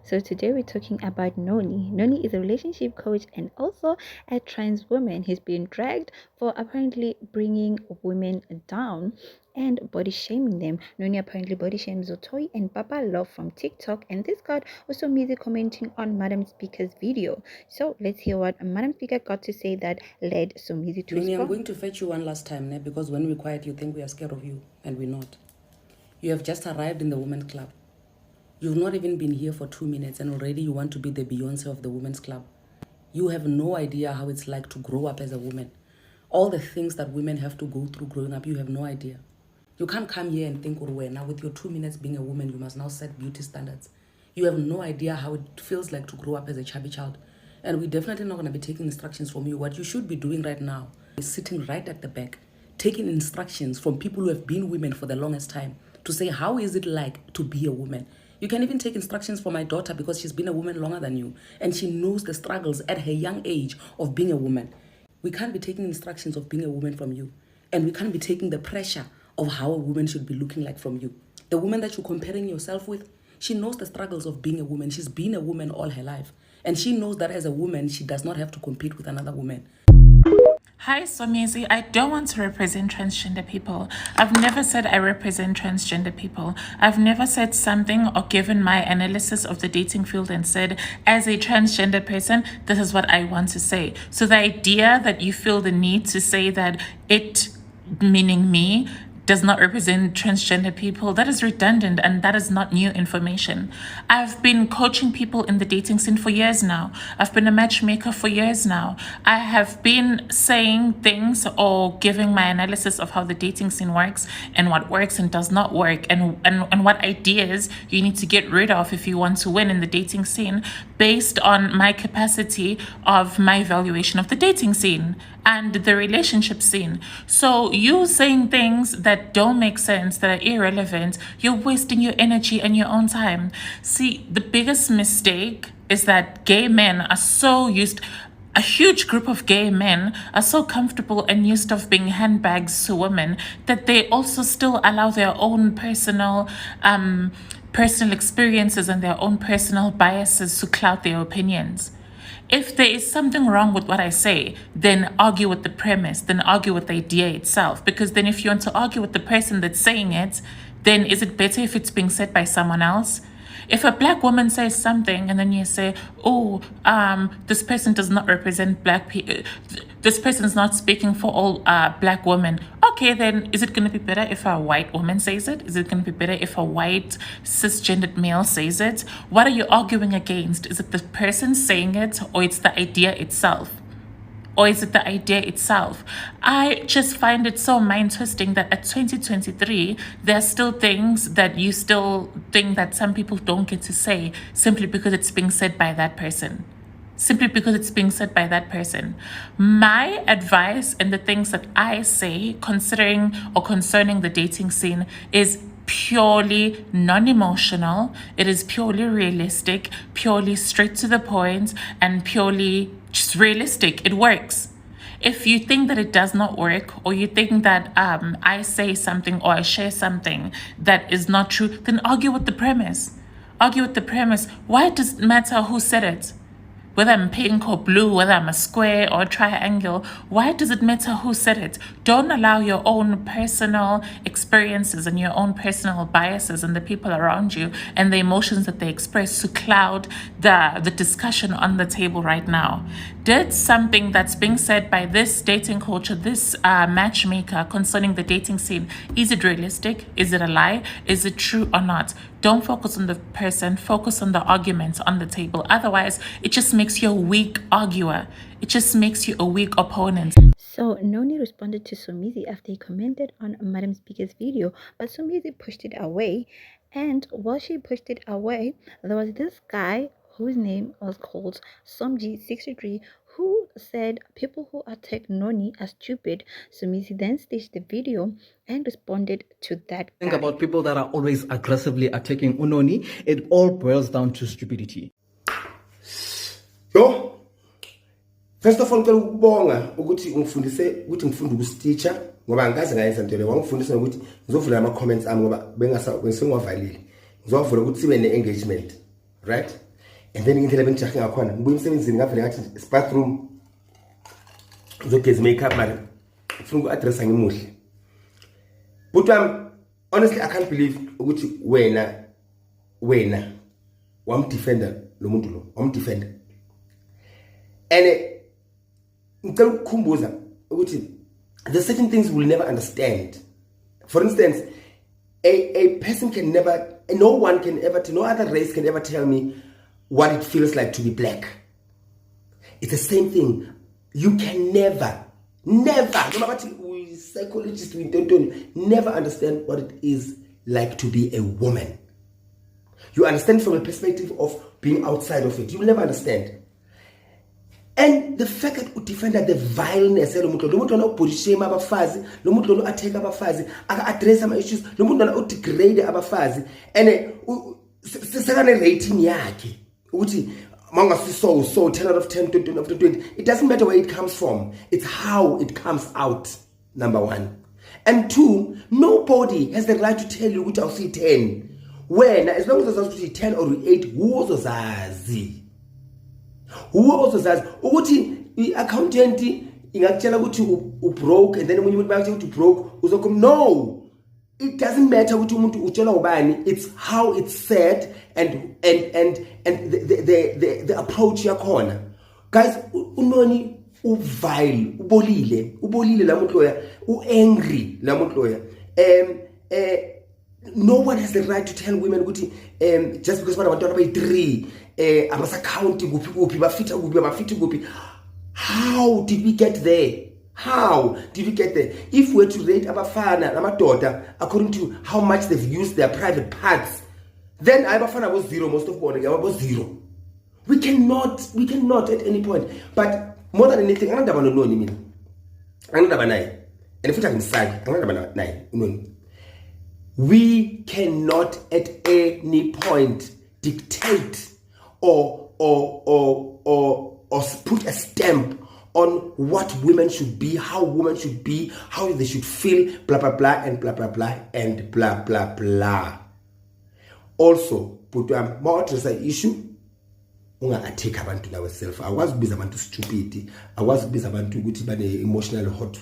So today we're talking about Noni. Noni is a relationship coach and also a trans woman. He's been dragged for apparently bringing women down and body shaming them. Noni apparently body shames Zotoi and Papa Love from TikTok, and this got also Somizi commenting on Madam Speaker's video. So let's hear what Madam Speaker got to say that led Somizi to Noni, respond. I'm going to fetch you one last time, because when we're quiet, you think we are scared of you, and we're not. You have just arrived in the women's club. You've not even been here for 2 minutes, and already you want to be the Beyonce of the women's club. You have no idea how it's like to grow up as a woman. All the things that women have to go through growing up, you have no idea. You can't come here and think, now with your 2 minutes being a woman, you must now set beauty standards. You have no idea how it feels like to grow up as a chubby child. And we're definitely not going to be taking instructions from you. What you should be doing right now is sitting right at the back, taking instructions from people who have been women for the longest time to say, how is it like to be a woman? You can even take instructions from my daughter because she's been a woman longer than you, and she knows the struggles at her young age of being a woman. We can't be taking instructions of being a woman from you, and we can't be taking the pressure of how a woman should be looking like from you. The woman that you're comparing yourself with, she knows the struggles of being a woman. She's been a woman all her life, and she knows that as a woman, she does not have to compete with another woman. Hi, Somizi. I don't want to represent transgender people. I've never said I represent transgender people. I've never said something or given my analysis of the dating field and said, as a transgender person, this is what I want to say. So the idea that you feel the need to say that it, meaning me, does not represent transgender people, that is redundant and that is not new information. I've been coaching people in the dating scene for years now. I've been a matchmaker for years now. I have been saying things or giving my analysis of how the dating scene works and what works and does not work, and what ideas you need to get rid of if you want to win in the dating scene based on my capacity of my evaluation of the dating scene and the relationship scene. So you saying things that don't make sense, that are irrelevant, you're wasting your energy and your own time. See, the biggest mistake is that gay men are so used, a huge group of gay men are so comfortable and used of being handbags to women that they also still allow their own personal experiences and their own personal biases to cloud their opinions. If there is something wrong with what I say, then argue with the premise, then argue with the idea itself. Because then if you want to argue with the person that's saying it, then is it better if it's being said by someone else? If a black woman says something and then you say, oh, this person does not represent black people, this person is not speaking for all black women. Okay, then is it going to be better if a white woman says it? Is it going to be better if a white cisgendered male says it? What are you arguing against? Is it the person saying it, or it's the idea itself? Or is it the idea itself? I just find it so mind-twisting that at 2023, there are still things that you still think that some people don't get to say simply because it's being said by that person. Simply because it's being said by that person. My advice and the things that I say considering or concerning the dating scene is purely non-emotional. It is purely realistic, purely straight to the point, and purely just realistic. It works. If you think that it does not work, or you think that I say something or I share something that is not true, then argue with the premise. Argue with the premise. Why does it matter who said it? Whether I'm pink or blue, whether I'm a square or a triangle, why does it matter who said it? Don't allow your own personal experiences and your own personal biases and the people around you and the emotions that they express to cloud the discussion on the table right now. Did something that's being said by this dating coach or this matchmaker concerning the dating scene, is it realistic? Is it a lie? Is it true or not? Don't focus on the person, focus on the arguments on the table. Otherwise, it just makes you a weak arguer. It just makes you a weak opponent. So Noni responded to Somizi after he commented on Madam Speaker's video, but Somizi pushed it away. And while she pushed it away, there was this guy whose name was called Somizi63, who said people who attack Noni are stupid. Somizi then staged the video and responded to that guy. Think about people that are always aggressively attacking Noni. It all boils down to stupidity. Yo, first of all, ngicela ukubonga ukuthi ungifundise ukuthi ngifunde ukustitcha ngoba angikaze ngayenza into le. Wangifundisa ukuthi ngizovula ama comments ami ngoba bengisengiwavalile. Ngizovula ukuthi sibe ne engagement. right? And then indlela bengijahe ngakhona ngibuye emsebenzini ngavele ngathi bathroom uzogeza makeup mara ufuna uku-addressa ngimuhle. But honestly I can't believe ukuthi wena wamdefender lo muntu lo wamdefender. And ngicela ukukhumbuza ukuthi there's certain things we'll never understand. For instance, a person can never, no one can ever, no other race can ever tell me what it feels like to be black. It's the same thing. You can never, no matter what we psychologists, we don't never understand what it is like to be a woman. You understand from a perspective of being outside of it. You'll never understand. And the fact that you defend the vileness, lo muntu lo body shame abafazi, lo muntu lo attack abafazi, address ama issues, lo muntu lo degrade abafazi, and sekane rating yakhe ukuthi mangasi so 10 out of 10, 20 out of 20. It doesn't matter where it comes from. It's how it comes out. Number one. And two, nobody has the right to tell you ukuthi awusi 10. When as long as uzazi 10 or 8, who uzozazi? Who also says ukuthi i-accountant ingakutshela ukuthi ubroke and then when you back to broke uzokhuluma. No, it doesn't matter ukuthi umuntu utshela ubani. It's how it's said and the approach yakhona. Guys, unoni uvile ubolile la muntu loya angry la muntu loya. No one has the right to tell women ukuthi just because abantwana bayi-3 abasakhaunti kuphi bafita kuphi. How did we get there? How did we get there? If we're to rate abafana namadoda according to how much they've used their private parts, then abafana was 0, most of them was 0. We cannot at any point. But more than anything, angadaba noNoni mina. Angadaba naye. And futhi angisaki, angadaba naye uNoni. We cannot at any point dictate or put a stamp on what women should be, how women should be, how they should feel, blah blah blah and blah blah blah and blah blah blah. Also, put more issue. Unga-attack abantu nawe self. Akwazi ukubiza abantu stupid. Akwazi ukubiza abantu ukuthi bane emotional hot